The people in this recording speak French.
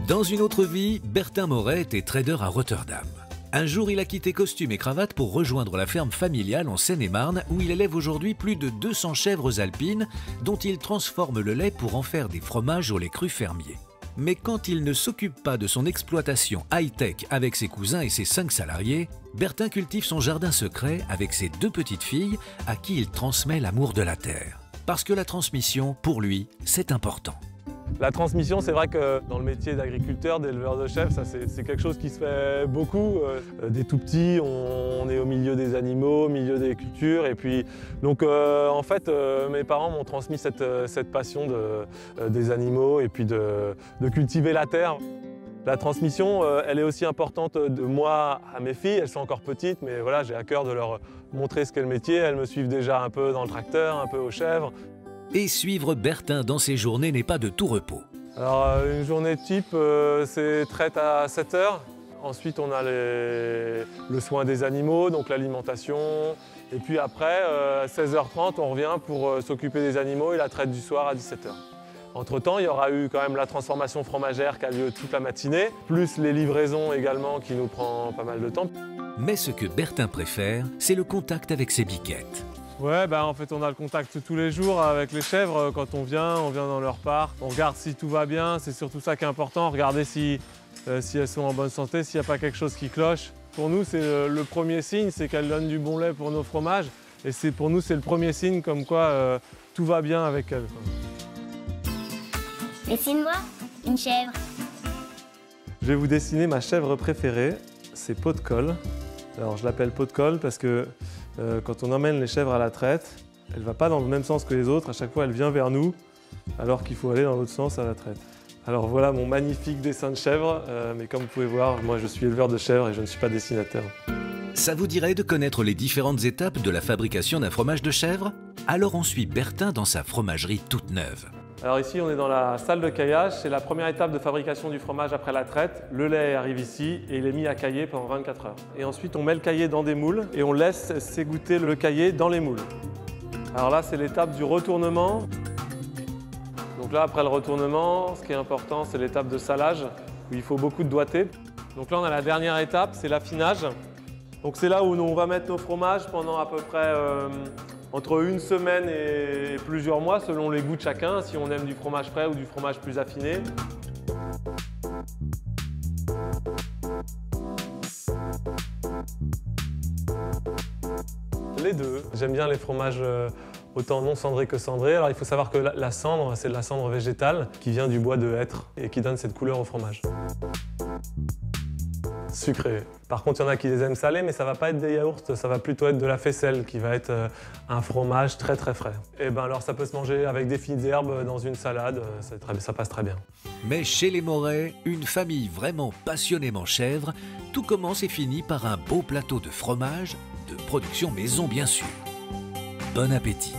Dans une autre vie, Bertin Moret était trader à Rotterdam. Un jour, il a quitté costume et cravate pour rejoindre la ferme familiale en Seine-et-Marne où il élève aujourd'hui plus de 200 chèvres alpines dont il transforme le lait pour en faire des fromages au lait cru fermier. Mais quand il ne s'occupe pas de son exploitation high-tech avec ses cousins et ses 5 salariés, Bertin cultive son jardin secret avec ses 2 petites filles à qui il transmet l'amour de la terre. Parce que la transmission, pour lui, c'est important. La transmission, c'est vrai que dans le métier d'agriculteur, d'éleveur de chèvres, c'est quelque chose qui se fait beaucoup. Dès tout petit, on est au milieu des animaux, au milieu des cultures. Et puis, donc, en fait, mes parents m'ont transmis cette passion des animaux et puis de cultiver la terre. La transmission, elle est aussi importante de moi à mes filles. Elles sont encore petites, mais voilà, j'ai à cœur de leur montrer ce qu'est le métier. Elles me suivent déjà un peu dans le tracteur, un peu aux chèvres. Et suivre Bertin dans ses journées n'est pas de tout repos. Alors une journée type, c'est traite à 7 h. Ensuite on a le soin des animaux, donc l'alimentation. Et puis après, 16h30, on revient pour s'occuper des animaux et la traite du soir à 17 h. Entre-temps, il y aura eu quand même la transformation fromagère qui a lieu toute la matinée, plus les livraisons également qui nous prend pas mal de temps. Mais ce que Bertin préfère, c'est le contact avec ses biquettes. Ouais, en fait, on a le contact tous les jours avec les chèvres. Quand on vient dans leur parc. On regarde si tout va bien, c'est surtout ça qui est important. Regarder si elles sont en bonne santé, s'il n'y a pas quelque chose qui cloche. Pour nous, c'est le premier signe, c'est qu'elles donnent du bon lait pour nos fromages. Et pour nous, c'est le premier signe comme quoi tout va bien avec elles. Dessine-moi une chèvre. Je vais vous dessiner ma chèvre préférée, c'est Pot de Colle. Alors je l'appelle Pot de Colle parce que quand on emmène les chèvres à la traite, elle ne va pas dans le même sens que les autres. À chaque fois, elle vient vers nous, alors qu'il faut aller dans l'autre sens à la traite. Alors voilà mon magnifique dessin de chèvre. Mais comme vous pouvez voir, moi je suis éleveur de chèvres et je ne suis pas dessinateur. Ça vous dirait de connaître les différentes étapes de la fabrication d'un fromage de chèvre? Alors on suit Bertin dans sa fromagerie toute neuve. Alors ici, on est dans la salle de caillage. C'est la première étape de fabrication du fromage après la traite. Le lait arrive ici et il est mis à cailler pendant 24 heures. Et ensuite, on met le caillé dans des moules et on laisse s'égoutter le caillé dans les moules. Alors là, c'est l'étape du retournement. Donc là, après le retournement, ce qui est important, c'est l'étape de salage où il faut beaucoup de doigté. Donc là, on a la dernière étape, c'est l'affinage. Donc c'est là où on va mettre nos fromages pendant à peu près entre une semaine et plusieurs mois, selon les goûts de chacun, si on aime du fromage frais ou du fromage plus affiné. Les deux. J'aime bien les fromages autant non cendrés que cendrés. Alors il faut savoir que la cendre, c'est de la cendre végétale qui vient du bois de hêtre et qui donne cette couleur au fromage. Sucré. Par contre, il y en a qui les aiment salés, mais ça va pas être des yaourts, ça va plutôt être de la faisselle qui va être un fromage très très frais. Et alors ça peut se manger avec des fines herbes dans une salade, ça passe très bien. Mais chez les Moret, une famille vraiment passionnément chèvre, tout commence et finit par un beau plateau de fromage, de production maison bien sûr. Bon appétit!